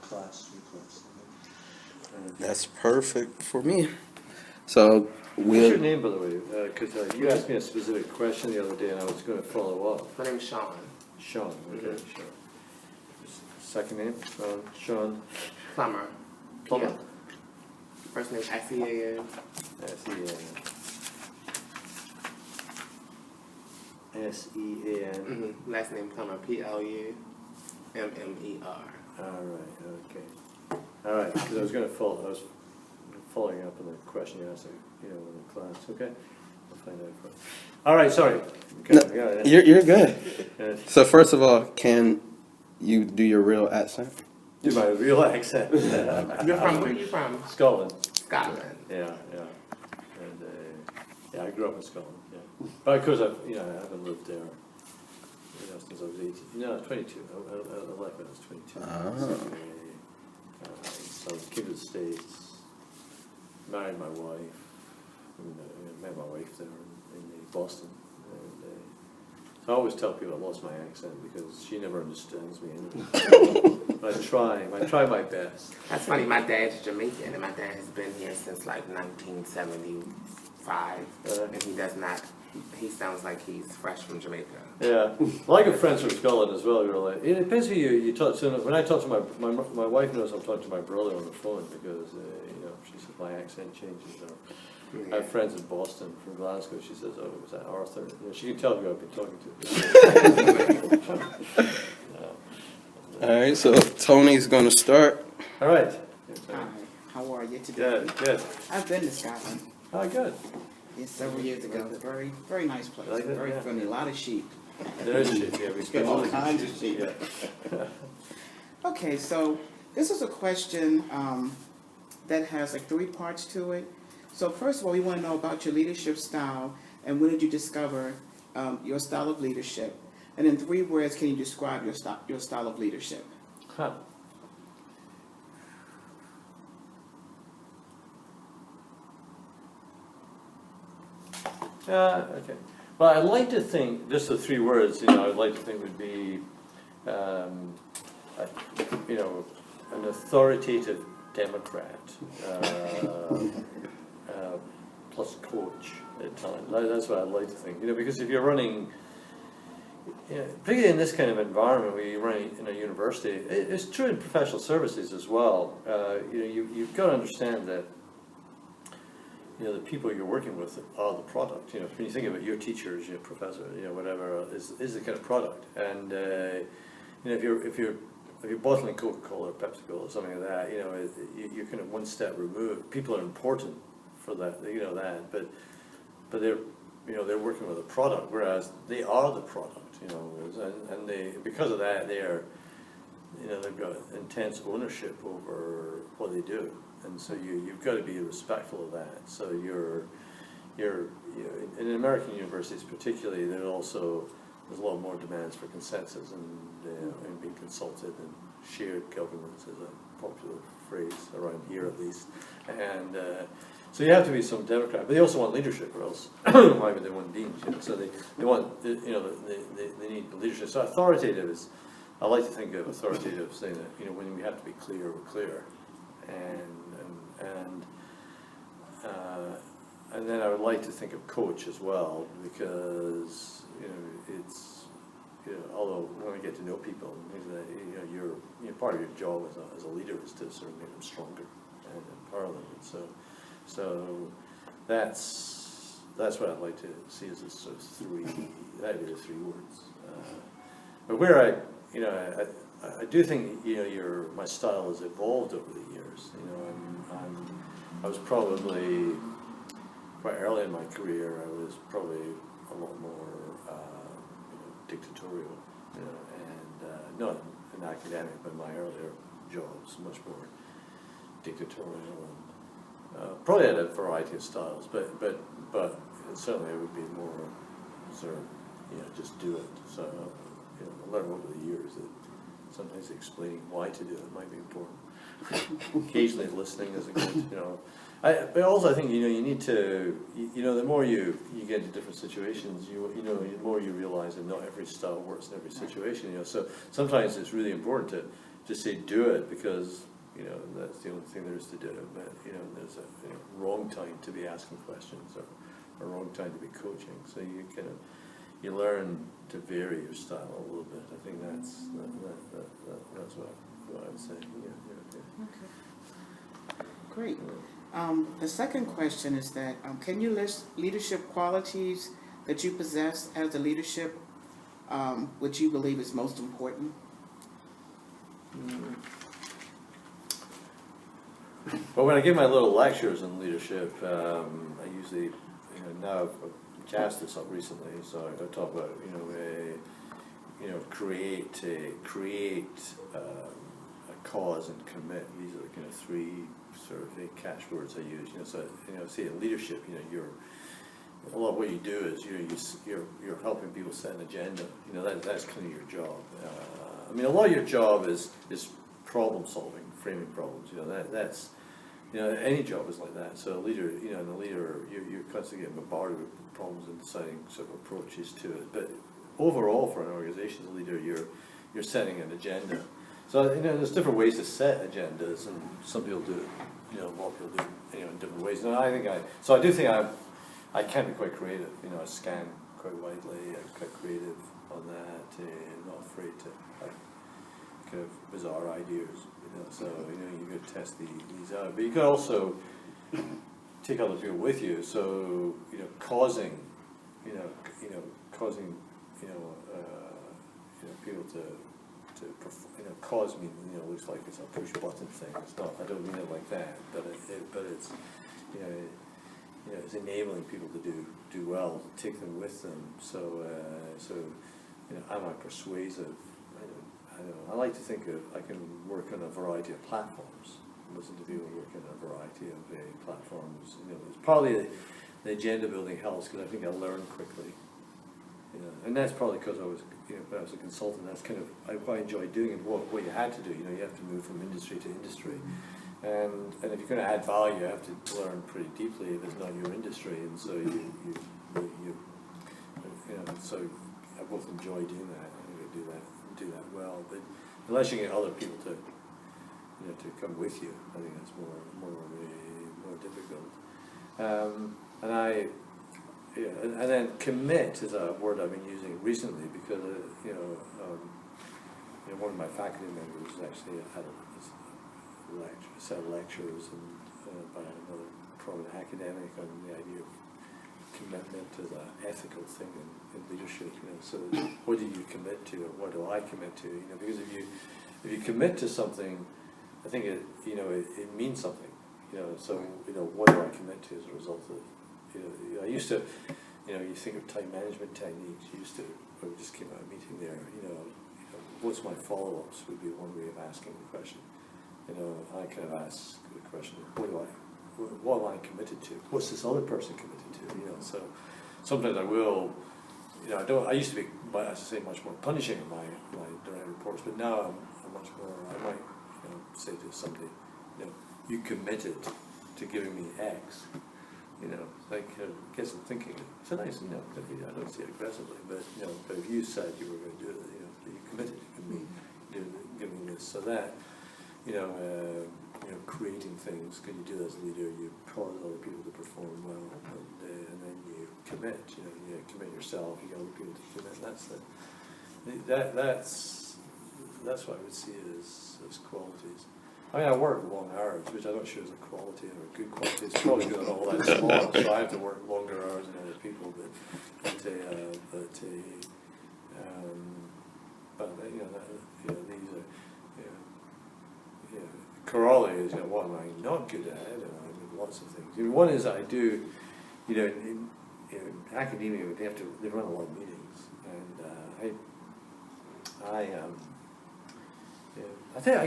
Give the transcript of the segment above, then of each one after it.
class request. That's perfect for me. So What's your we'll. name, by the way? Because you asked me a specific question the other day, and I was going to follow up. My name's Sean. Sean, okay, Sean. Second name, Sean Plummer. Plummer. Yeah. First name S-E-A-N. S-E-A-N. Last name Plummer. P-L-U-M-M-E-R. All right, okay. All right, because I was following up on the question you asked, in the class. Okay, I'll find out. All right, sorry. Okay, No, got it. you're good. Yes. So first of all, can you do your real accent? Do my real accent. You're from, where are you from? Scotland. Scotland. Yeah. And I grew up in Scotland. Yeah, but of course I haven't lived there. Since I was 18. No, 22. I left when I was 22. So I came to the States, married my wife, and, met my wife there in Boston. And so I always tell people I lost my accent because she never understands me anyway. But I try my best. That's funny. My dad's Jamaican, and my dad has been here since like 1975, and he does not. He sounds like he's fresh from Jamaica. Yeah, well, I got friends from Scotland as well. You're like, it depends who you talk to. When I talk to my wife knows I'm talking to my brother on the phone because she said my accent changes. I have friends in Boston from Glasgow. She says, "Oh, was that Arthur?" She can tell who I've been talking to. All right. So Tony's gonna start. All right. Hi, how are you today? Good. I've been to Scotland Good. several years ago. Very, very nice place. Like it? Very Yeah. friendly. A lot of sheep. There is shit. Yeah, we spent All kinds of sheep. Yeah. Okay, so this is a question that has like 3 parts to it. So first of all, we want to know about your leadership style and when did you discover your style of leadership? And in 3 words, can you describe your style of leadership? Huh. Okay. Well, I'd like to think, just the 3 words, I'd like to think would be, an authoritative Democrat, plus coach at times. That's what I'd like to think, because if you're running, particularly in this kind of environment where you're running in a university, it's true in professional services as well. You've got to understand that the people you're working with are the product. When you think about your teachers, your professor, whatever is the kind of product. And if you're bottling Coca-Cola or Pepsi-Cola or something like that, you're kind of one step removed. People are important for that, but they're working with a product, whereas they are the product, and because of that they've got intense ownership over what they do. And so you've got to be respectful of that. So you're in American universities particularly, there's a lot more demands for consensus and being consulted, and shared governance is a popular phrase around here at least. And so you have to be some Democrat, but they also want leadership, or else why would they want deans? So they want they need leadership. So authoritative is, I like to think of authoritative saying that when we have to be clear, we're clear. And then I would like to think of coach as well, because it's although when we get to know people, you're part of your job as a leader is to sort of make them stronger and empower them. And so that's what I'd like to see as a sort of 3 words. But where I do think my style has evolved over the years. I was probably quite early in my career. I was probably a lot more dictatorial, and not an academic, but my earlier jobs much more dictatorial, and probably had a variety of styles. But certainly it would be more sort of just do it. So I learned over the years that sometimes explaining why to do it might be important. Occasionally listening is a good, but also I think you need to, the more you get into different situations, the more you realize that not every style works in every situation. So sometimes it's really important just say do it because, you know, that's the only thing there is to do. But, you know, there's a wrong time to be asking questions or a wrong time to be coaching. So you kind of, you learn to vary your style a little bit. I think that's what I would say. Yeah. Okay. Great. The second question is that, can you list leadership qualities that you possess as a leadership, which you believe is most important? Well, when I give my little lectures on leadership, I usually, you know, now I've cast this up recently, so I talk about, create a cause and commit. These are the kind of three sort of catchwords I use. You know, so say in leadership, a lot of what you do is you're helping people set an agenda. You know, that's kind of your job. I mean, a lot of your job is problem solving, framing problems. You know, that's any job is like that. So a leader, you're constantly getting bombarded with problems and deciding sort of approaches to it. But overall, for an organization as a leader, you're setting an agenda. So there's different ways to set agendas, and some people do it. A lot of people do in different ways. And I do think I can be quite creative. I scan quite widely. I'm quite creative on that. Not afraid to have kind of bizarre ideas. So you could test these out, but you could also take other people with you. So causing people to perform, cause me looks like it's a push button thing. It's not. I don't mean it like that, but it's it's enabling people to do well, to take them with them. So am I persuasive? I don't know. I like to think I can work on a variety of platforms. Listen to people work on a variety of platforms. It's probably the agenda building helps because I think I learn quickly. And that's probably because I was, when I was a consultant. That's kind of I enjoyed doing it. What you had to do, you have to move from industry to industry, and if you're going to add value, you have to learn pretty deeply if it's not your industry. And so so I both enjoy doing that. I think I do that well, but unless you get other people to come with you, I think that's more difficult. And then commit is a word I've been using recently because one of my faculty members actually had a set of lectures by another prominent academic on the idea of commitment as an ethical thing in leadership. So what do you commit to, or what do I commit to? Because if you commit to something, I think it means something. So what do I commit to as a result of? I used to, you think of time management techniques. I just came out of a meeting there. What's my follow-ups would be one way of asking the question. I kind of ask the question, what am I committed to? What's this other person committed to? So sometimes I will, I used to be, I say, much more punishing in my direct reports, but now I'm much more, I might, say to somebody, you committed to giving me X. Get some thinking. It's a nice, I don't see it aggressively, but if you said you were going to do it, you committed to giving this, so that, creating things. Can you do that as a leader? You cause other people to perform well, and then you commit. You commit yourself. You get other people to commit. That's what I would see as qualities. I mean, I work long hours, which I don't sure is a quality or a good quality. It's probably good on all that small, so I have to work longer hours than other people. Corollary is, what am I not good at? I do lots of things. One is I do, in academia they run a lot of meetings, and I think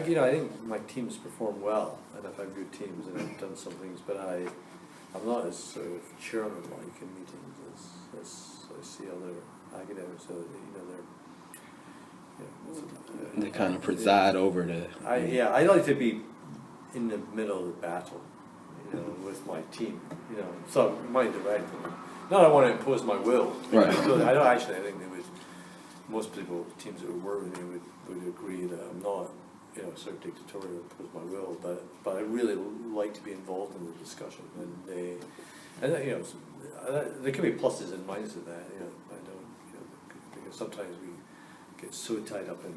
my teams perform well, and I've had good teams, and I've done some things, but I'm not as sort of chairman-like in meetings as I see other academics. So they kind of preside over the. I like to be in the middle of the battle, with my team, so my direct. Not I want to impose my will. Right. So I think they would. Most people, teams that would work with me would agree that I'm not sort of dictatorial, impose my will, but I really like to be involved in the discussion, and there can be pluses and minuses of that. I don't, because sometimes we get so tied up in,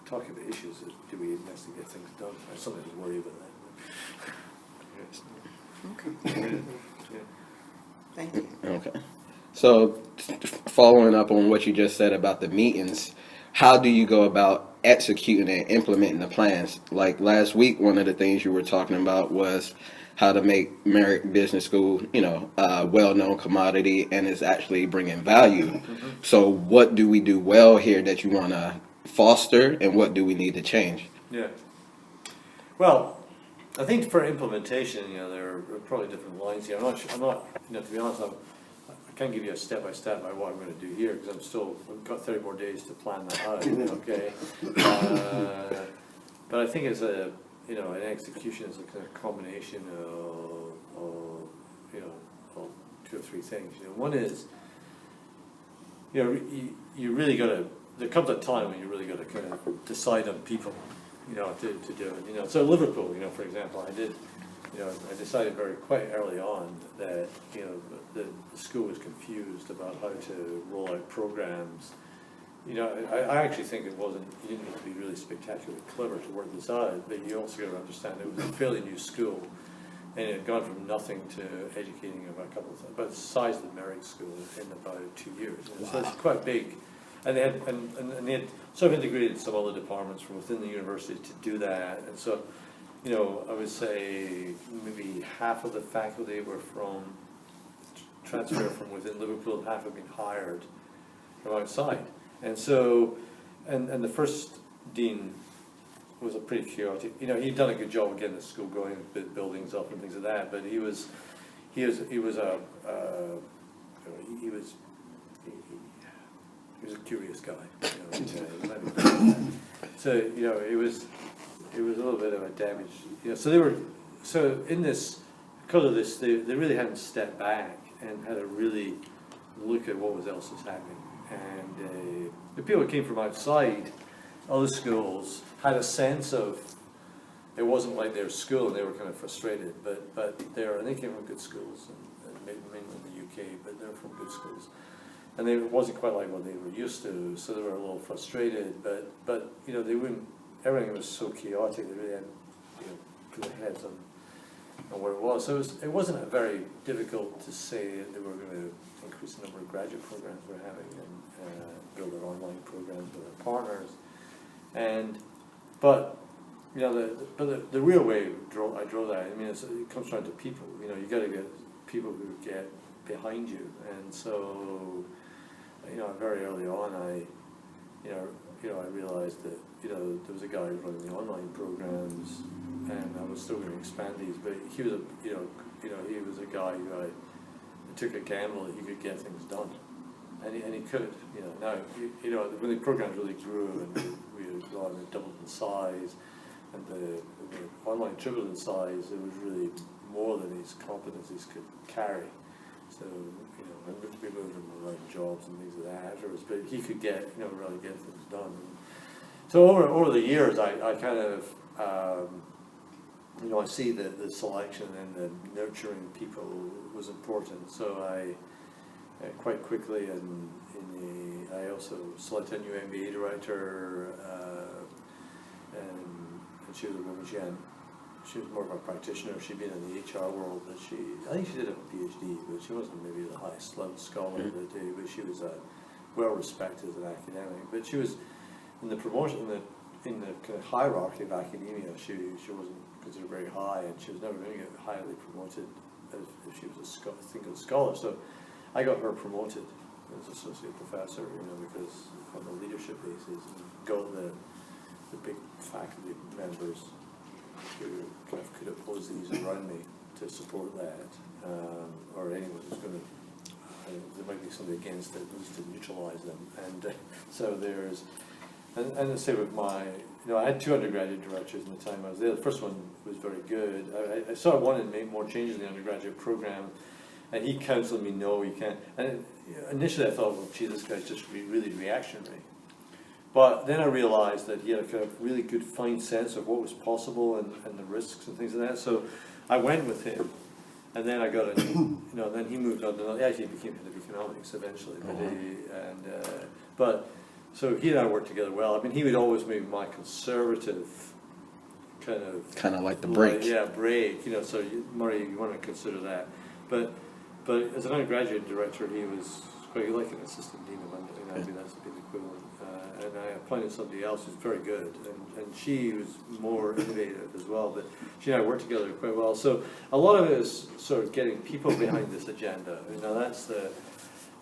talking about issues that do we actually get things done. I sometimes worry about that. Okay, thank you. Okay. So, following up on what you just said about the meetings, how do you go about executing and implementing the plans? Like last week, one of the things you were talking about was how to make Merrick Business School, a well-known commodity and is actually bringing value. Mm-hmm. So what do we do well here that you want to foster, and what do we need to change? Yeah. Well, I think for implementation, there are probably different lines here. I'm not, to be honest, I can't give you a step-by-step by what I'm going to do here, because I've got 30 more days to plan that out, okay? But I think it's an execution is a kind of combination of two or three things. One is, you really got to, there comes a time when you really got to kind of decide on people, to do it. So Liverpool, for example, I decided quite early on that the school was confused about how to roll out programs. I actually think you didn't need to be really spectacularly clever to work this out, but you also got to understand it was a fairly new school, and it had gone from nothing to educating about a couple of things, about the size of the Merrick school in about 2 years. Wow. So it's quite big. And they had sort of integrated some other departments from within the university to do that. And so, I would say maybe half of the faculty were transferred from within Liverpool, half have been hired from outside. And so, and the first dean was a pretty chaotic, he'd done a good job of getting the school going, buildings up and things like that, but he was a curious guy. So it was a little bit of a damage. Because of this, they really hadn't stepped back and had to really look at what else was happening. And the people who came from outside other schools had a sense of it wasn't like their school, and they were kind of frustrated. But they came from good schools, and mainly in the UK, but they're from good schools. And it wasn't quite like what they were used to, so they were a little frustrated. But they wouldn't. Everything was so chaotic. They really hadn't put their heads on where it was. So it wasn't very difficult to say that they were going to increase the number of graduate programs we're having and build our online programs with our partners. But the real way I draw that. It comes down to people. You got to get people who get behind you, and so. Very early on, I realized that there was a guy running the online programs, and I was still going to expand these. But he was he was a guy who I took a gamble that he could get things done, and he could. Now when the programs really grew and we had gone and doubled in size, and the online tripled in size, it was really more than his competencies could carry. So we moved him around jobs and things like that afterwards, but he could really get things done. So over the years, I kind of I see that the selection and the nurturing people was important. So I quite quickly I also selected a new MBA director, and she was a woman. She was more of a practitioner. She'd been in the HR world, but I think she did have a PhD, but she wasn't maybe the highest level scholar of the day, but she was well respected as an academic. But she was in the promotion, in the kind of hierarchy of academia, she wasn't considered very high, and she was never going to get highly promoted if she was a single scholar. So I got her promoted as associate professor, because on a leadership basis, and got the big faculty members who kind of could oppose these around me to support that, or anyone who's going to, there might be somebody against it, who's to neutralize them. And so there's, and the same with my, I had 2 undergraduate directors in the time I was there. The first one was very good. I sort of wanted to make more changes in the undergraduate program, and he counseled me, no, you can't. And initially I thought, well, gee, this guy's just really reactionary. But then I realized that he had a kind of really good fine sense of what was possible and the risks and things like that. So I went with him, and then I got a, then he moved on. He actually became head of economics eventually. But so he and I worked together well. I mean, he would always make my conservative kind of like the break. Break. So Murray, you want to consider that. But as an undergraduate director, he was quite like an assistant dean of London. I mean, that's the equivalent. And I appointed somebody else who's very good, and she was more innovative as well. But she and I worked together quite well. So a lot of it is sort of getting people behind this agenda. That's the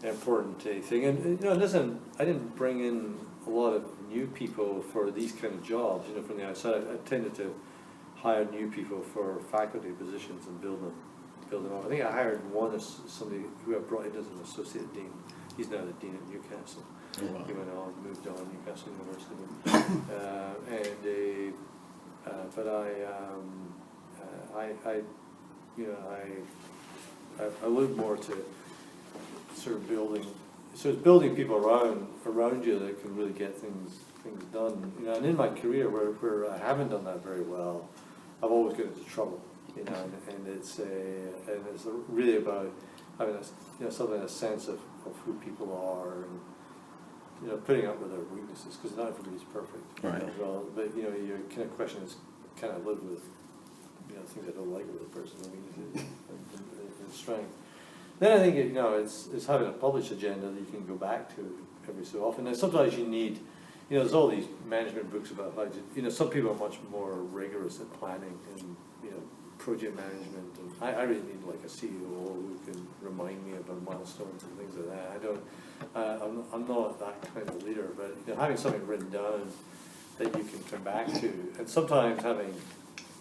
important thing. And listen, I didn't bring in a lot of new people for these kind of jobs. From the outside, I tended to hire new people for faculty positions and build them up. I think I hired one as somebody who I brought in as an associate dean. He's now the dean at Newcastle. Oh, wow. He went on, moved on, Newcastle University. I look more to sort of building people around you that can really get things done. And in my career where I haven't done that very well, I've always got into trouble. And it's really about having a sense of who people are, and putting up with their weaknesses, because not everybody's perfect. Right. But your kind of question is, can I live with things I don't like with a person, weaknesses and strength. Then I think it's having a published agenda that you can go back to every so often. And sometimes you need, there's all these management books about how to, some people are much more rigorous at planning and project management, and I really need like a CEO who can remind me about milestones and things like that. I'm not that kind of leader, but having something written down that you can come back to, and sometimes having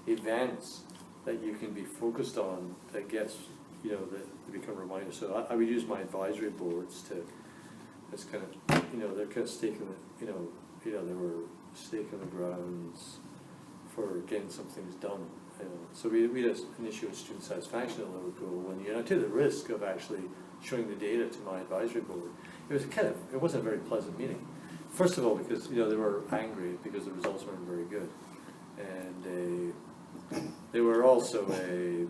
events that you can be focused on that gets that become reminders. So I would use my advisory boards as kind of they're kind of staking they were staking the grounds for getting some things done. So we had an issue with student satisfaction a little ago 1 year, and I took the risk of actually showing the data to my advisory board. It wasn't a very pleasant meeting. First of all, because they were angry because the results weren't very good, and they were also they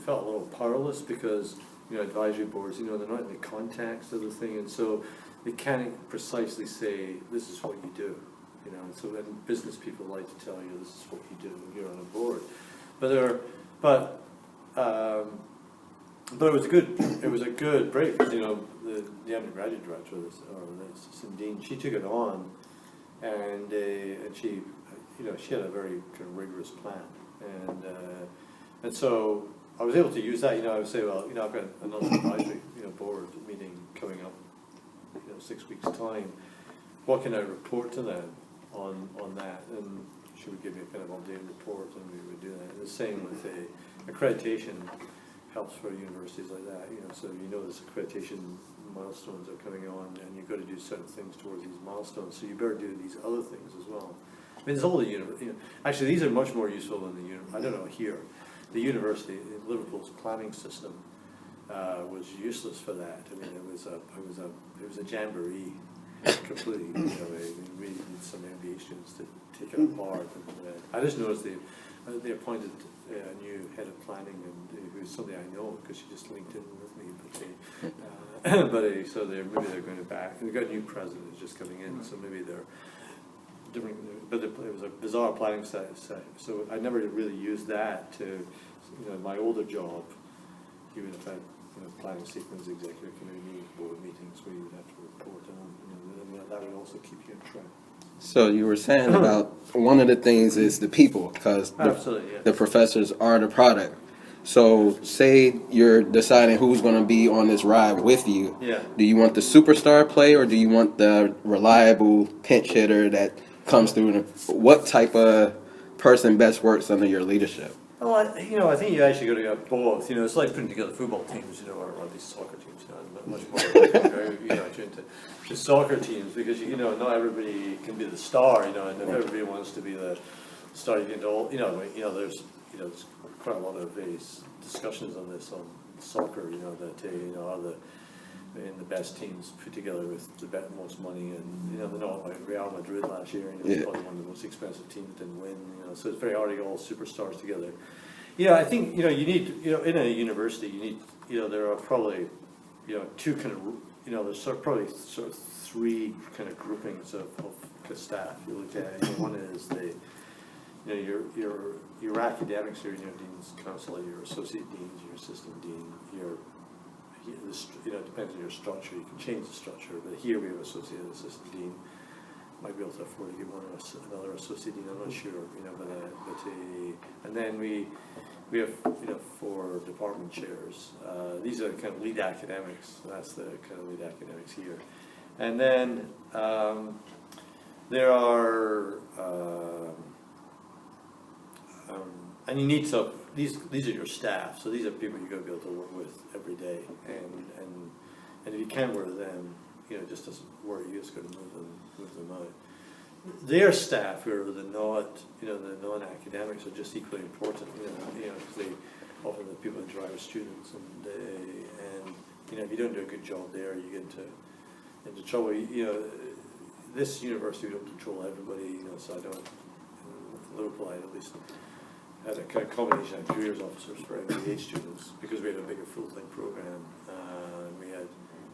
felt a little powerless because advisory boards they're not in the context of the thing, and so they can't precisely say this is what you do. So then business people like to tell you this is what you do when you're on a board, but it was a good break. The undergraduate director, or the assistant dean, she took it on, and she had a very kind of rigorous plan, and so I was able to use that. I would say, well, I've got another advisory board meeting coming up, 6 weeks time. What can I report to them on that? And she would give me a kind of all-day report, and we would do that. And the same with accreditation helps for universities like that. So this accreditation milestones are coming on, and you've got to do certain things towards these milestones. So you better do these other things as well. I mean, there's all the actually these are much more useful than I don't know here. The university, Liverpool's planning system was useless for that. I mean, it was a jamboree completely. We need some MBA students to take it apart. And, I just noticed they appointed a new head of planning, and who's somebody I know because she just linked in with me. So maybe they're going to back. They've got a new president who's just coming in, so maybe they're different. But it was a bizarre planning set. So I never really used that to, my older job. You would have had planning sequence, executive committee meetings, board meetings where you would have to report on. That would also keep you on track. So you were saying about one of the things is the people, because the professors are the product. So say you're deciding who's going to be on this ride with you. Yeah. Do you want the superstar player, or do you want the reliable pinch hitter that comes through? What type of person best works under your leadership? Well, I think you actually got to get both. It's like putting together football teams, or these soccer teams. Much more attuned to soccer teams, because not everybody can be the star. And if everybody wants to be the star, you get all. There's quite a lot of these discussions on this on soccer. That and the best teams put together with the most money, and they're not like Real Madrid last year, Yeah. probably one of the most expensive teams, didn't win, so it's very hard to get all superstars together. I think, you need, in a university, you need, there are probably, two kind of, there's probably sort of three kind of groupings of staff you look at. One is your academics, your dean's counsel, your associate deans, your assistant dean, it depends on your structure. You can change the structure, but here we have associate assistant dean. Might be able to afford to get another associate dean. I'm not sure, and then we have 4 department chairs. These are kind of lead academics. That's the kind of lead academics here, and then there are. And you need these are your staff, so these are people you're going to be able to work with every day, and if you can't work with them, it just doesn't work. You just got to move them out. Their staff, who are the non-academics, are just equally important, because they often the people that drive with students, and if you don't do a good job there, you get into trouble. This university, we don't control everybody, so I don't. In Liverpool, I at least had a kind of combination of careers officers for MBA students, because we had a bigger full-time program. We had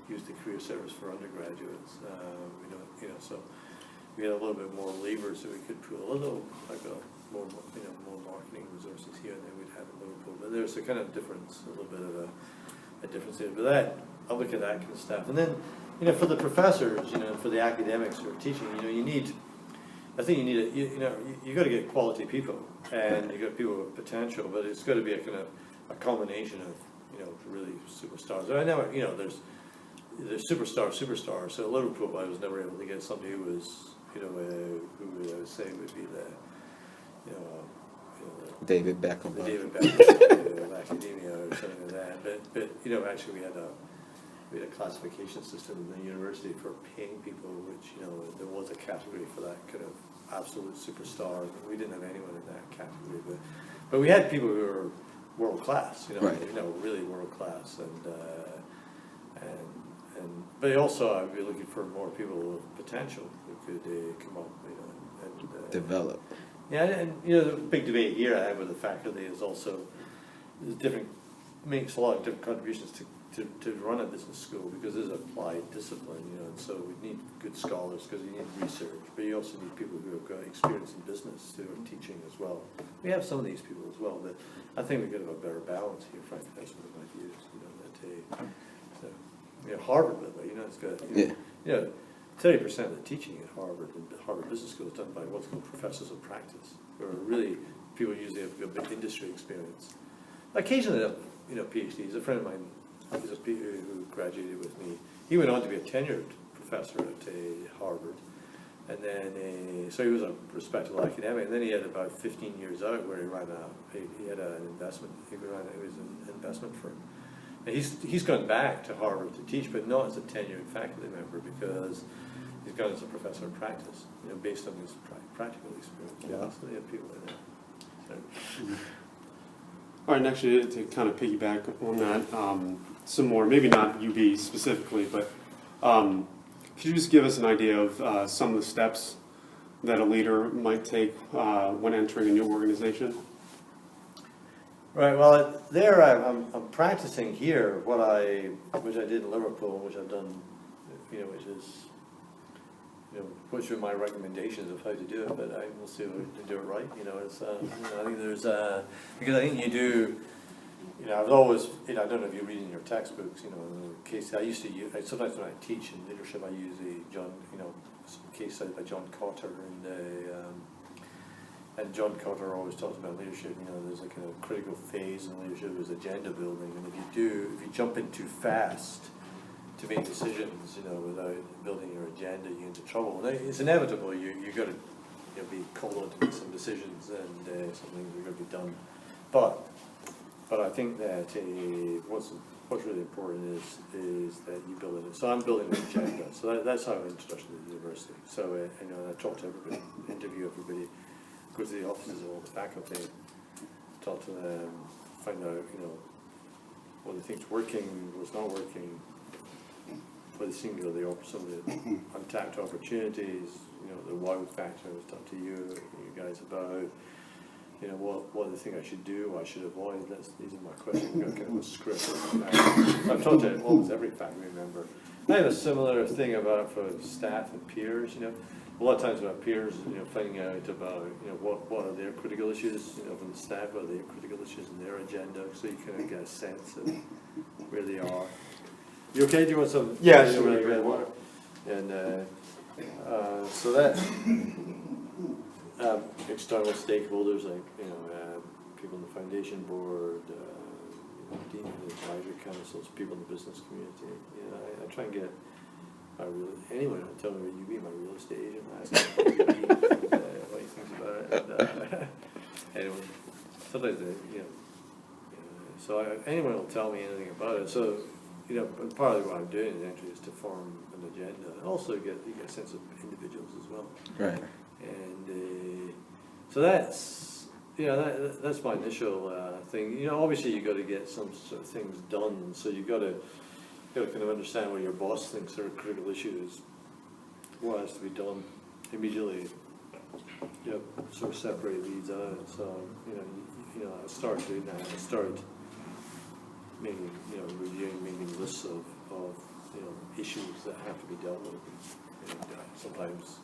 used the career service for undergraduates. So we had a little bit more labor, so we could put a little more marketing resources here than we'd have in Liverpool. But there's a kind of difference, a little bit of a difference there. But I'll look at that kind of stuff. And then for the professors, for the academics who are teaching, I think you got to get quality people, and you got people with potential, but it's got to be a kind of a combination of really superstars. I know there's superstars. So at Liverpool, I was never able to get somebody who was who I would say would be the David Beckham. The David Beckham of academia or something like that. But actually we had a classification system in the university for paying people, which there was a category for that kind of absolute superstar. We didn't have anyone in that category, but we had people who were world class, right. Really world class, but also I'd be looking for more people with potential who could come up, and develop. Yeah, and the big debate here I have with the faculty is also makes a lot of different contributions to run a business school, because there's applied discipline, and so we need good scholars because you need research, but you also need people who have got experience in business who are teaching as well. We have some of these people as well, but I think we've got to have a better balance here, frankly. That's one of my views, Harvard, by the way, it's got, 30% of the teaching at Harvard and Harvard Business School is done by what's called professors of practice, who are really people usually have a bit industry experience. Occasionally, PhDs. A friend of mine, who graduated with me, he went on to be a tenured professor at Harvard, and then so he was a respectable academic. And then he had about 15 years out where he had an investment. He was an investment firm. And he's gone back to Harvard to teach, but not as a tenured faculty member, because he's gone as a professor of practice, based on his practical experience. Yeah. So they have people like that. So. All right, and actually, to kind of piggyback on that, some more, maybe not UB specifically, but could you just give us an idea of some of the steps that a leader might take when entering a new organization? Right. Well, there I'm practicing here which I did in Liverpool, which I've done, which is, which are my recommendations of how to do it. But I will see to do it right. It's I think there's because I think you do. I've always, I don't know if you read in your textbooks. In the case I used to use. Sometimes when I teach in leadership, I use some case study by John Cotter and John Cotter always talks about leadership. There's a kind of critical phase in leadership is agenda building, and if you jump in too fast to make decisions, without building your agenda, you get into trouble. And it's inevitable. You got to be called on to make some decisions, and something are going to be done. But I think that what's really important is that you build it. So I'm building an agenda. So that's how I'm introduction to the university. So I talk to everybody, interview everybody. Go to the offices of all the faculty, talk to them, find out, what they think's working, what's not working, for the singular, some of the untapped opportunities, the wow factor I was talking to you guys about, what do you think I should do, I should avoid, these are my questions, I've got kind of a script. I've talked to almost every faculty member. I have a similar thing about for staff and peers, a lot of times about peers, finding out about, what are their critical issues, from the staff, what are their critical issues in their agenda, so you kind of get a sense of where they are. You okay? Do you want some? Yeah, sure. sure. Red water? And so that external stakeholders like people in the foundation board, dean of the advisory councils, people in the business community. I try and get anyone who tell me what you be my real estate agent. I ask what he thinks about it. And, anyway, sometimes so anyone will tell me anything about it. So. And part of what I'm doing actually is to form an agenda, and also you get a sense of individuals as well. Right. And so that's that's my initial thing. Obviously you got to get some sort of things done. So you got to kind of understand what your boss thinks are critical issues, what has to be done immediately. Sort of separate these out. So I started doing that. I started making, reviewing, making lists of issues that have to be dealt with, and sometimes,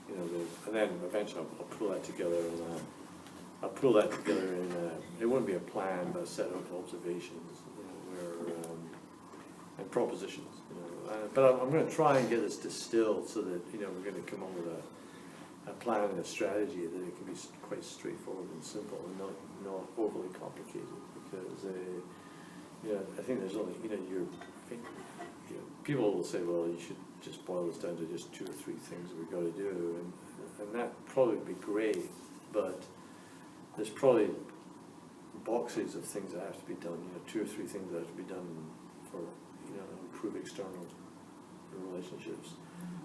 and then eventually I'll pull that together, and it wouldn't be a plan, but a set of observations, and propositions, but I'm going to try and get this distilled so that we're going to come up with a plan and a strategy that it can be quite straightforward and simple and not overly complicated, because. I think there's only, people will say, well, you should just boil this down to just 2 or 3 things that we've got to do, and that probably would be great, but there's probably boxes of things that have to be done, 2 or 3 things that have to be done for, improve external relationships,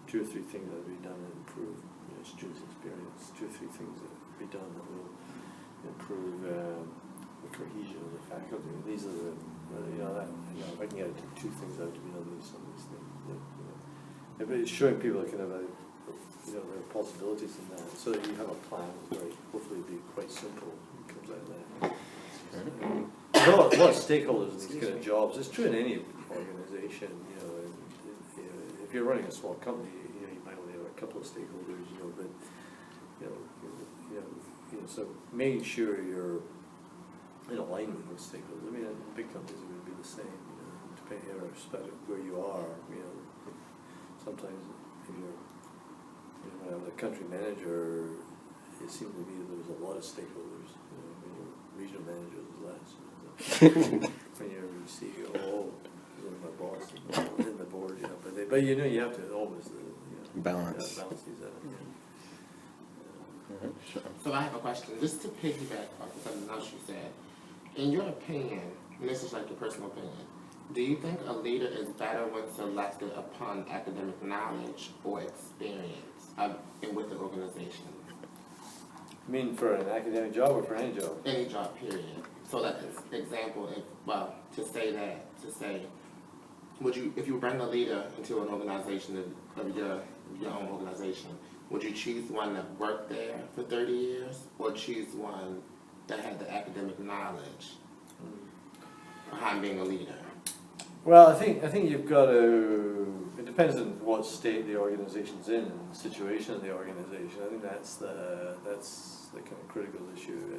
2 or 3 things that have to be done to improve, students' experience, 2 or 3 things that have to be done that will improve the cohesion of the faculty. These are the if I can get it to 2 things out to be done, some of these things. But it's showing people kind of there are possibilities in that, so that you have a plan that's hopefully be quite simple. It comes out of that. There's a lot of stakeholders in these kind of jobs. It's true in any organization. If you're running a small company, you might only have a couple of stakeholders. But so making sure you're in alignment with stakeholders. I mean, big companies are going to be the same, depending on where you are. Sometimes if you're, when I was a country manager, it seemed to me that there was a lot of stakeholders. When you're regional manager, there's less. When you're CEO, my boss in the board, but you have to always balance. Balance these out. Sure. So I have a question, just to piggyback off of something else you said. In your opinion, and this is like your personal opinion, do you think a leader is better when selected upon academic knowledge or experience with the organization? You mean for an academic job or for any job? Any job, period. So that example, to say, would you, if you bring a leader into an organization of your own organization, would you choose one that worked there for 30 years or choose one that had the academic knowledge behind being a leader? Well, I think you've got to. It depends on what state the organization's in and the situation of the organization. I think that's the kind of critical issue.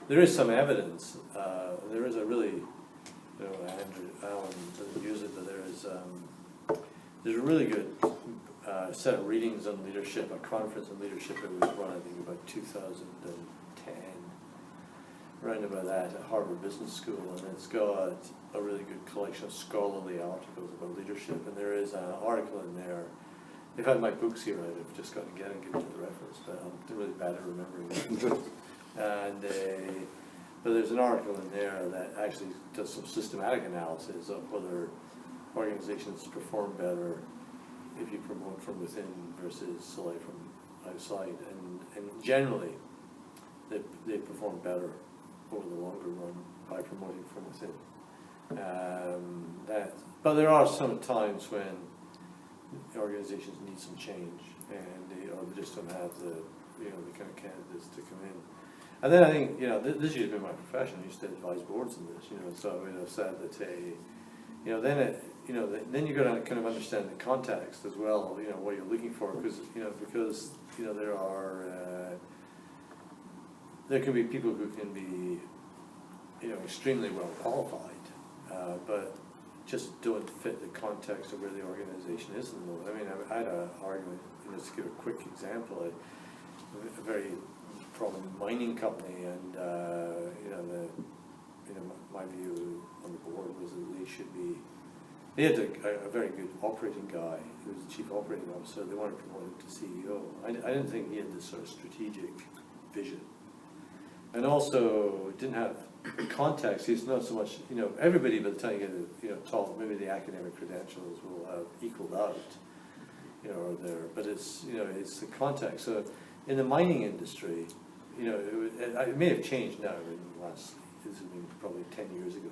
There is some evidence. There is a really, Andrew Allen doesn't use it, but there's a really good set of readings on leadership, a conference on leadership that was run, I think, about 2010. Around about that at Harvard Business School, and it's got a really good collection of scholarly articles about leadership, and there is an article in there. They've had my books here, I've just got to get and give it to the reference, but I'm really bad at remembering it. And but there's an article in there that actually does some systematic analysis of whether organizations perform better if you promote from within versus select from outside, and generally they perform better over the longer run by promoting from within. But there are some times when organizations need some change, and they just don't have the kind of candidates to come in. And then I think this used to be my profession. I used to advise boards in this, so I would have said that then you've got to kind of understand the context as well. What you're looking for, because there can be people who can be extremely well qualified, but just don't fit the context of where the organization is in the moment. I mean, I had an argument, just to give a quick example, a very prominent mining company, and my view on the board was that they had a very good operating guy who was the chief operating officer. They wanted to promote him to CEO. I didn't think he had this sort of strategic vision, and also didn't have context. He's not so much, everybody by the time you get taught, maybe the academic credentials will have equaled out, but it's the context. So in the mining industry, it may have changed now in the last, this has been probably 10 years ago,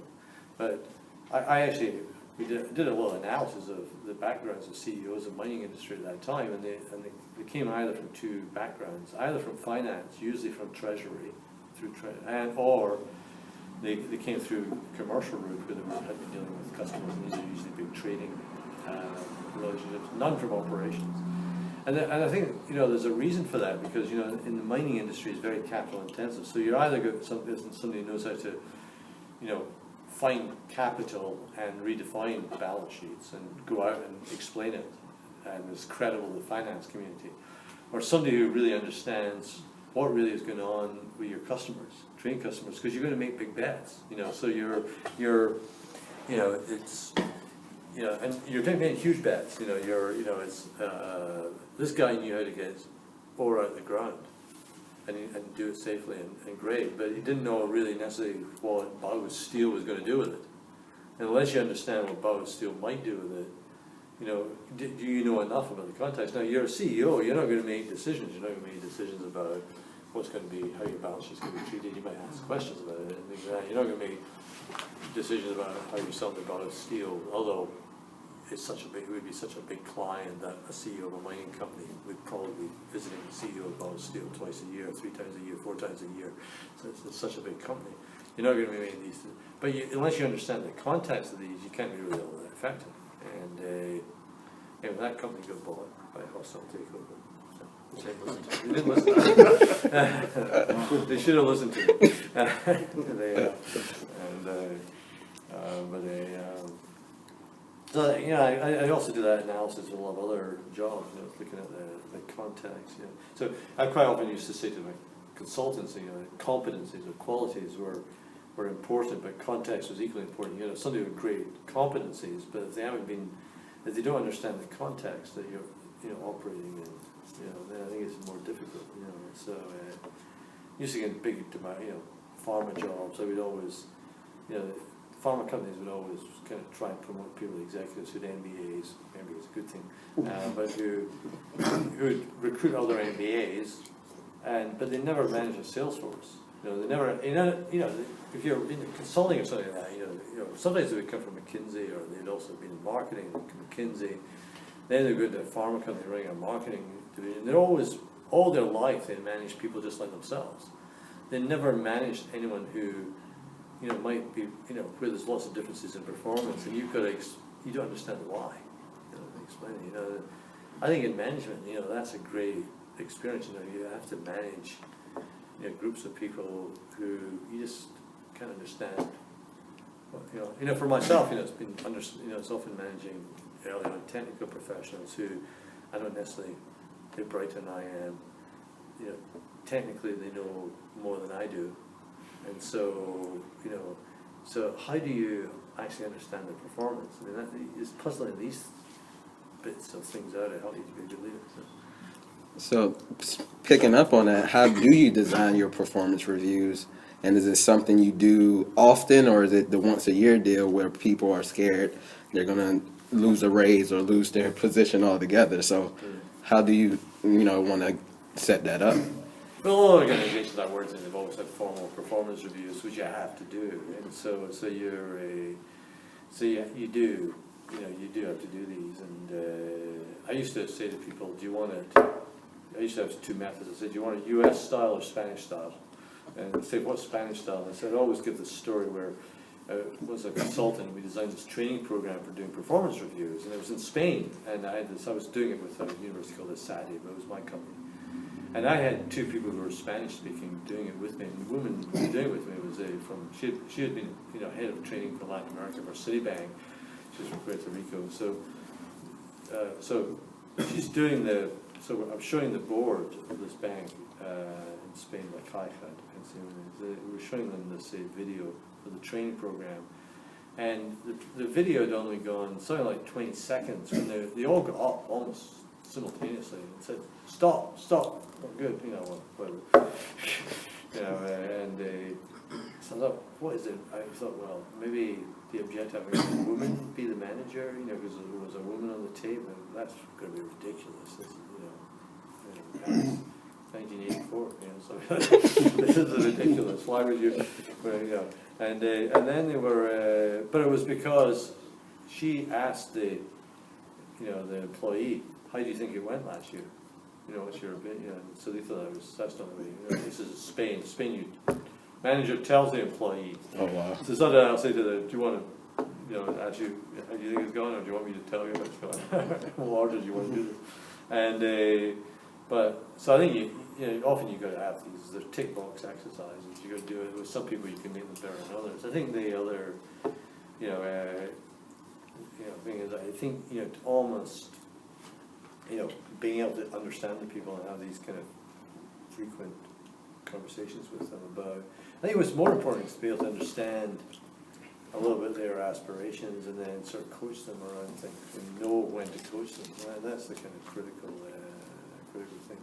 but we did a little analysis of the backgrounds of CEOs of mining industry at that time, and they came either from two backgrounds, either from finance, usually from treasury, or they came through commercial route where they had been dealing with customers, and these are usually big trading relationships, none from operations. And I think there's a reason for that, because in the mining industry it's very capital intensive. So you're either got somebody who knows how to find capital and redefine balance sheets and go out and explain it and is credible to the finance community, or somebody who really understands what really is going on with your customers, train customers, because you're going to make big bets. So and you're taking huge bets. This guy knew how to get ore out of the ground and do it safely and great, but he didn't know really necessarily what Bauhaus Steel was going to do with it. And unless you understand what Bauhaus Steel might do with it, do you know enough about the context? Now, you're a CEO, you're not going to make decisions. You're not going to make decisions about what's going to be, how your balance sheet's going to be treated. You might ask questions about it and things like that. You're not going to make decisions about how you sell the Bauhaus Steel, although it would be such a big client that a CEO of a mining company would probably be visiting the CEO of Bauhaus Steel twice a year, 3 times a year, 4 times a year. So it's such a big company. You're not going to be making these, but unless you understand the context of these, you can't be really all that effective. And that company got bought by a hostile takeover. They didn't listen to me. They should have listened to me. So I also do that analysis in a lot of other jobs, looking at the context. So I quite often used to say to my consultants, competencies or qualities were important, but context was equally important. Somebody with great competencies, but if they don't understand the context that you're operating in, then I think it's more difficult. So used to get big demand, pharma jobs. I would always, pharma companies would always kind of try and promote people, executives who had MBAs. MBA is a good thing, but who would recruit other MBAs, but they never manage a sales force. They never, if you're in consulting or something like that, sometimes they would come from McKinsey, or they'd also been in marketing like McKinsey. Then they go to a pharma company running a marketing division. They're always, all their life, they manage people just like themselves. They never managed anyone who, might be, where there's lots of differences in performance, and you don't understand why. Explain it. I think in management, that's a great experience. You have to manage, groups of people who you just can't understand. For myself, it's been it's often managing early on technical professionals who I don't necessarily, they're brighter than I am. Technically they know more than I do, and so so how do you actually understand the performance? I mean, that is puzzling these bits of things out to help you to be a good leader. So picking up on that, how do you design your performance reviews? And is it something you do often, or is it the once a year deal where people are scared they're going to lose a raise or lose their position altogether? So how do you, want to set that up? Well, all organizations I've worked in have always had formal performance reviews, which you have to do. And so So yeah, you do have to do these, and I used to say to people, do you want it? I used to have two methods. I said, do you want a U.S. style or Spanish style? And they say, what's Spanish style? And I said, I always give this story where I was a consultant, and we designed this training program for doing performance reviews, and it was in Spain, and I was doing it with a university called ESADE, but it was my company. And I had two people who were Spanish speaking doing it with me, and the woman who was doing it with me was she had been head of training for Latin America for Citibank. She's from Puerto Rico. So she's doing so I'm showing the board of this bank in Spain, like Caixa, we're showing them this video for the training program, and the video had only gone something like 20 seconds, and they all got up almost simultaneously and said, stop, oh, good, whatever. And so I thought, what is it? I thought, well, maybe the objective is a woman be the manager, because there was a woman on the team, and that's going to be ridiculous. This is, 1984, so this is ridiculous. Why would you, And then they were, but it was because she asked the employee, how do you think it went last year? What's your opinion? So they thought that's not the way. This is Spain. Manager tells the employee. Oh wow. So sometimes I'll say to them, do you want to, ask you, how do you think it's going, or do you want me to tell you what's going? What order do you want to do this? And but so I think often you got to have these. They're tick box exercises. You got to do it with some people. You can make them better than others. I think the other, thing is, I think almost, being able to understand the people and have these kind of frequent conversations with them about. I think what's more important is to be able to understand a little bit their aspirations and then sort of coach them around things and know when to coach them. And that's the kind of critical thing.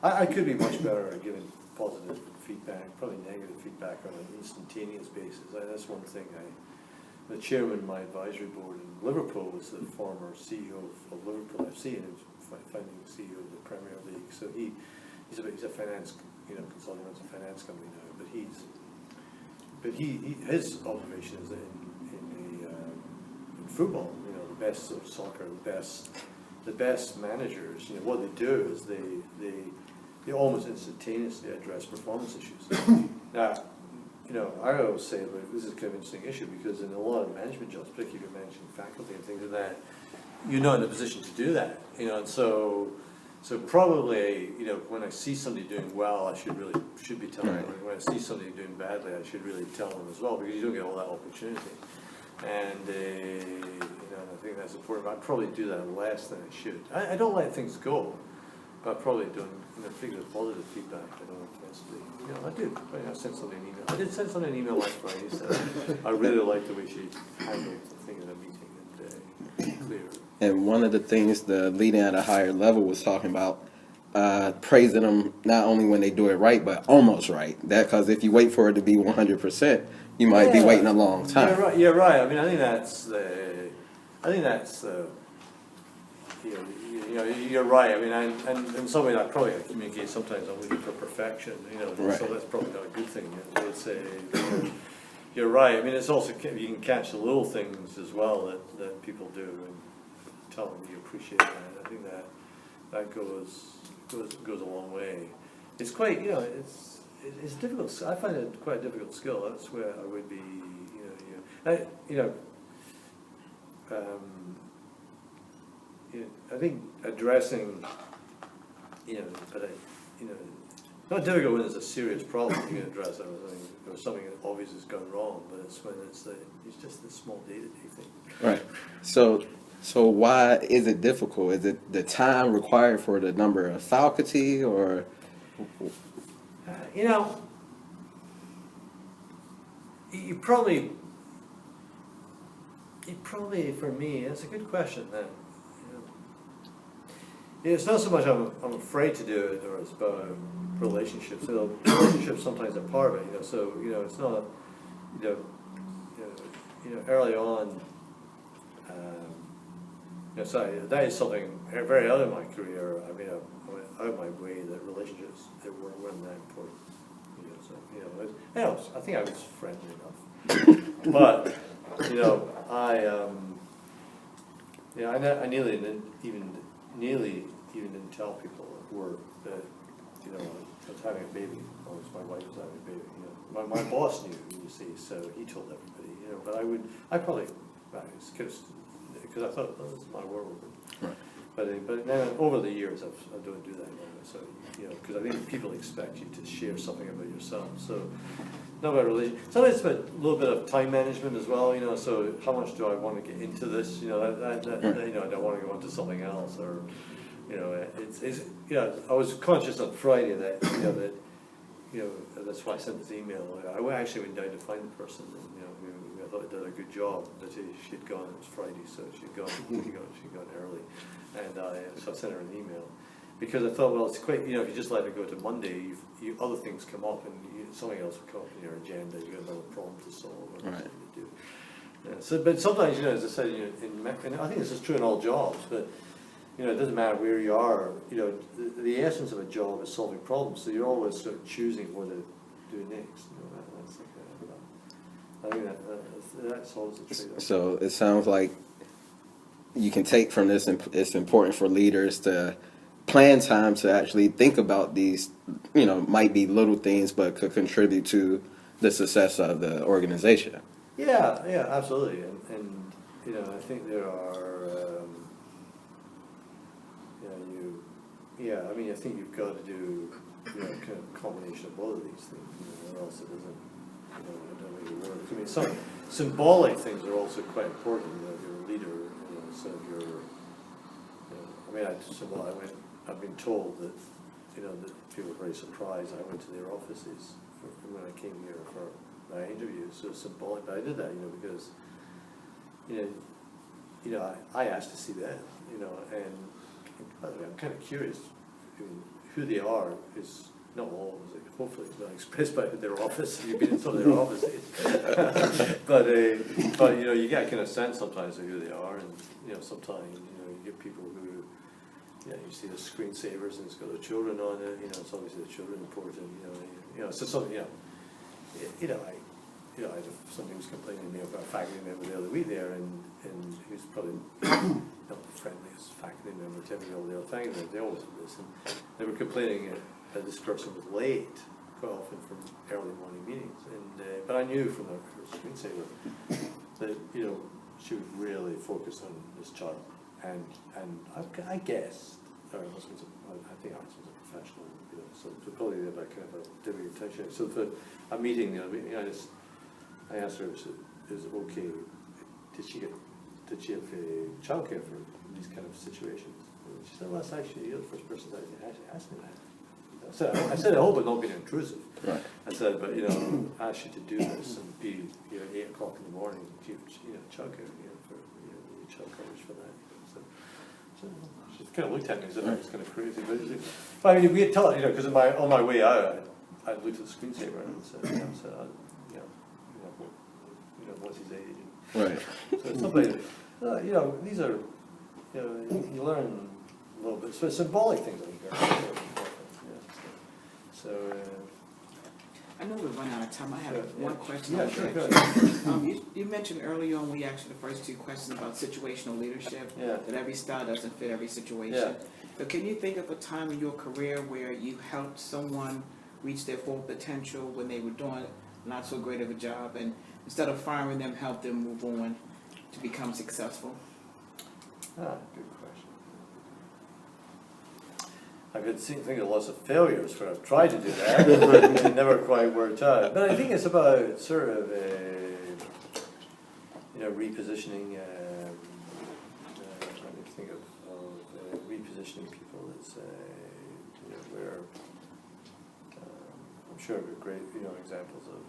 I could be much better at giving positive feedback, probably negative feedback on an instantaneous basis. That's one thing. The chairman of my advisory board in Liverpool was the former CEO of Liverpool FC, and he was founding CEO of the Premier League. So he's a finance, consulting on a finance company now. But his observation is that in football, the best of soccer, the best managers, what they do is they almost instantaneously address performance issues. Now, I always say, but this is kind of an interesting issue because in a lot of management jobs, particularly if you're managing faculty and things like that, you're not in a position to do that. And so probably, when I see somebody doing well, I should be telling them. When I see somebody doing badly, I should really tell them as well, because you don't get all that opportunity. And I think that's important. But I probably do that less than I should. I don't let things go, but I probably don't. Particularly positive feedback, I don't necessarily. I do. I sent somebody an email. I did send somebody an email last Friday. So I really liked the way she handled the thing in a meeting and clear. And one of the things the leader at a higher level was talking about, praising them not only when they do it right, but almost right. That because if you wait for it to be 100%, you might be waiting a long time. You're right. You're right. I mean, I think that's you're right. I mean, and in some ways, I probably communicate sometimes I'm looking for perfection. Right. So that's probably not a good thing. It's you're right. I mean, it's also you can catch the little things as well that people do and tell them you appreciate that. I think that goes a long way. It's quite it's difficult. I find it quite a difficult skill. That's where I would be. I think addressing, not difficult when there's a serious problem you can address. Or something that obvious has gone wrong, but it's when it's just the small day-to-day thing. Right. So why is it difficult? Is it the time required for the number of faculty, or? You probably for me, it's a good question. Then it's not so much I'm afraid to do it, or it's about relationships. Relationships sometimes are part of it. So it's not early on. So that is something very early in my career. I went out of my way that relationships weren't that important. I think I was friendly enough, you know, I nearly didn't tell people at work that, you know, I was having a baby, or my wife was having a baby, you know. My boss knew, you see, so he told everybody, you know, but I probably, because I thought, oh, this is my world. Right. But now, over the years, I don't do that anymore, so, you know, because I think people expect you to share something about yourself, so, not about religion. Sometimes it's about a little bit of time management as well, you know, so how much do I want to get into this, you know, you know, I don't want to go into something else, or, you know, it's you know, I was conscious on Friday that, you know, that's why I sent this email. I actually went down to find the person, and, you know, I thought I did a good job, that she'd gone, it was Friday, so she'd gone early, and so I sent her an email. Because I thought, well, it's quite, you know, if you just let it go to Monday, other things come up, and something else will come up in your agenda, you've got another problem to solve, or something to do. Yeah, so, but sometimes, you know, as I said, you know, and I think this is true in all jobs, but, you know, it doesn't matter where you are, you know, the essence of a job is solving problems, so you're always sort of choosing what to do next. You know, that's like I think that solves the trade-off. So it sounds like you can take from this, it's important for leaders to plan time to actually think about these, you know, might be little things, but could contribute to the success of the organization. Yeah, absolutely, and you know, I think there are, I mean, I think you've got to do, you know, kind of a combination of both of these things, you know, or else it doesn't, you know, it doesn't really work. I mean, some symbolic things are also quite important. You know, if you're a leader, you know, so if you're, you know, I mean, I've been told that, you know, that people were very surprised. I went to their offices when I came here for my interview, so symbolic. But I did that, you know, because, you know, I asked to see that, you know, and by the way, I'm kind of curious. I mean, who they are is not all, hopefully it's not expressed by their office. You've been in some of their offices, but you know, you get kind of sense sometimes of who they are, and you know, sometimes you know, you get people who, yeah, you see the screensavers and it's got the children on it. You know, it's obviously the children important. You know, so something, I had somebody was complaining to me about a faculty member the other week there, and who's probably not the friendliest faculty member to every all the other faculty members. They always do this, and they were complaining that this person was late quite often from early morning meetings, and but I knew from her screensaver that, you know, she was really focused on this child, and I guess her husband's I think her husband's a professional, you know, so probably about kind of a different intention. So for a meeting, you know, I asked her, is it okay? Did she have childcare for these kind of situations? And she said, well, it's actually, you're the first person that actually asked me that. I said, I hope it's not being intrusive. Right. I said, but, you know, I asked you to do this and be, you know, 8 o'clock in the morning, give, you know, childcare, you know, for, you know, child coverage for that. So she kind of looked at me as if I was kind of crazy. But I mean, we had told, you know, because on my way out, I looked at the screensaver and said, what's his age? Right. So it's something, you know, these are, you know, you learn a little bit. So symbolic things, I think, are very important. Yeah. So. I know we're running out of time. I have one question. Yeah, sure. Go ahead. You mentioned earlier on, we asked you the first 2 questions about situational leadership, that every style doesn't fit every situation. Yeah. So can you think of a time in your career where you helped someone reach their full potential when they were doing not so great of a job, and instead of firing them, help them move on to become successful? Good question. I could think of lots of failures where I've tried to do that, but it never quite worked out. But I think it's about sort of you know, repositioning. Trying to think of repositioning people. It's you know, where I'm sure there are great, you know, examples of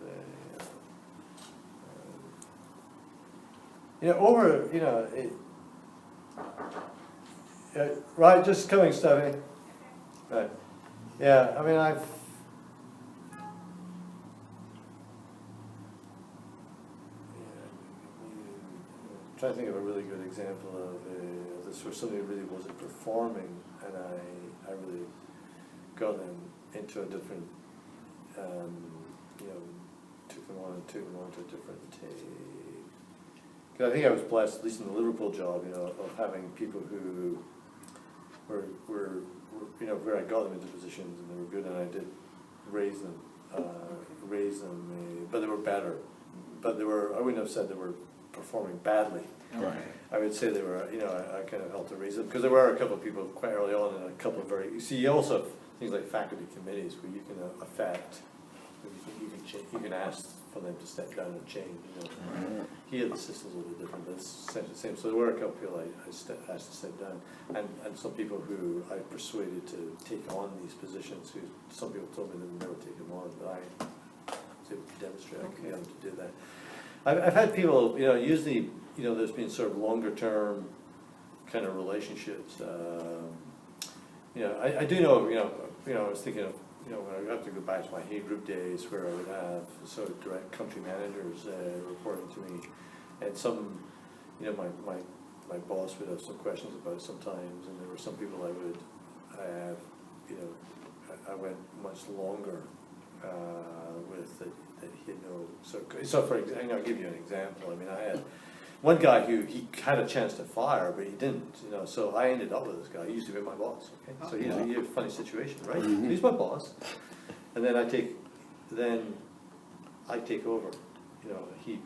you know, over, you know, right, just coming, Stephanie. Right. Yeah, I mean, I'm trying to think of a really good example of this where somebody really wasn't performing, and I really got them into a different, you know, took them on to a different 'cause I think I was blessed, at least in the Liverpool job, you know, of having people who were you know, where I got them into positions and they were good, and I did raise them, but they were better. But they were, I wouldn't have said they were performing badly. Right. I would say they were, you know, I kind of helped to raise them, because there were a couple of people quite early on, and a couple of very, you see, you also have things like faculty committees where you can affect, you can ask for them to step down and change, you know. Right. Here the system's a little bit different, but it's essentially the same. So there were a couple of people I asked to step down, and some people who I persuaded to take on these positions, who some people told me they would never take them on, but I was able to demonstrate I could be able to do that. I've had people, you know, usually, you know, there's been sort of longer term kind of relationships. You know, I do know, I was thinking of, you know, when I have to go back to my Hay Group days where I would have sort of direct country managers reporting to me, and some, you know, my boss would have some questions about sometimes, and there were some people I would have, you know, I went much longer with that he had no, so for example, I'll give you an example. I mean, I had one guy who he had a chance to fire, but he didn't, you know, so I ended up with this guy. He used to be my boss, okay? So he's a funny situation, right? Mm-hmm. He's my boss, and then I take over, you know, he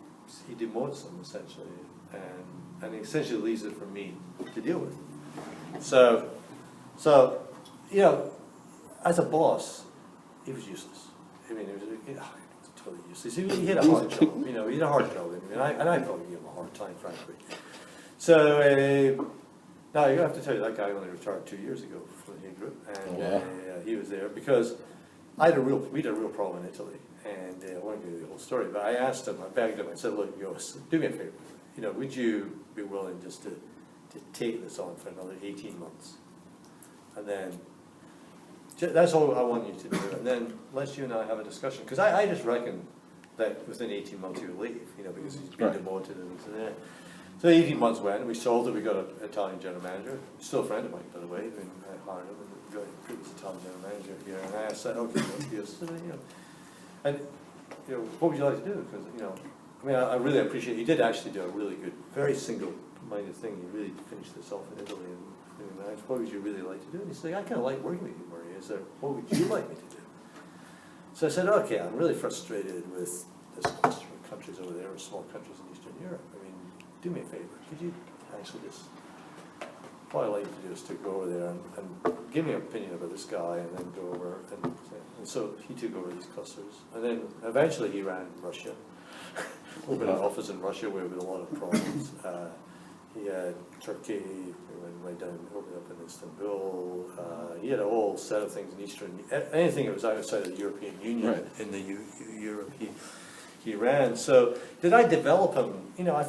demotes him essentially, and he essentially leaves it for me to deal with. So, you know, as a boss, he was useless. I mean, it was totally useless. He had a hard job, you know, he had a hard job, and I probably gave him a hard time, frankly. So, now you have to tell you, that guy only retired 2 years ago from the Hay Group, and he was there because we had a real problem in Italy, and I won't give you the whole story, but I asked him, I begged him, I said, look, do me a favor, you know, would you be willing just to take this on for another 18 months? And then, that's all I want you to do, and then let you and I have a discussion, because I just reckon that within 18 months he would leave, you know, because he's been demoted and this and that. So 18 months went, we sold it, we got an Italian general manager, still a friend of mine, by the way, and I hired him, and we got a previous Italian general manager here, and I said, okay, you know, and, you know, what would you like to do? Because, you know, I mean, I really appreciate, he did actually do a really good, very single-minded thing, he really finished this off in Italy, and I asked, what would you really like to do? And he said, I kind of like working with you, Murray. What would you like me to do? So I said, okay, I'm really frustrated with this cluster of countries over there, or small countries in Eastern Europe. I mean, do me a favor. Could you actually just, what I'd like you to do is to go over there and give me an opinion about this guy, and then go over, and so he took over these clusters. And then eventually he ran Russia, opened an office in Russia where there were a lot of problems. He had Turkey, we went right down, opened up in Istanbul. He had a whole set of things in Eastern, anything that was outside of the European Union in the Europe he ran. So did I develop him? You know, I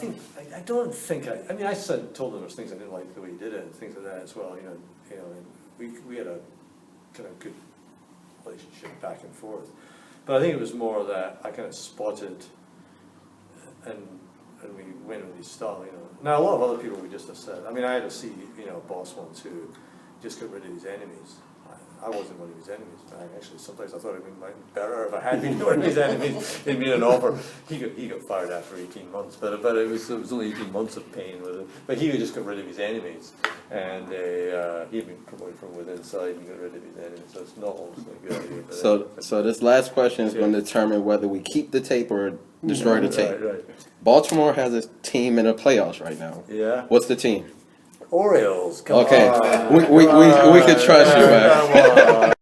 don't think I mean, I told him there was things I didn't like the way he did it, and things like that as well. You know, and we had a kind of good relationship back and forth. But I think it was more that I kind of spotted and we went with his style, you know. Now, a lot of other people we just have said, I mean, I had to see, you know, boss once who just got rid of his enemies. I wasn't one of his enemies. Actually, sometimes I thought it would be better if I had been one of his enemies. He'd made an offer. He got fired after 18 months, but it was only 18 months of pain with it. But he just got rid of his enemies, and he had been promoted from within inside and got rid of his enemies. So it's not always a good idea. So this last question is going to determine whether we keep the tape or destroy the tape. Right. Baltimore has a team in the playoffs right now. Yeah. What's the team? Orioles. Come Okay, on. we could trust you, man. Come on.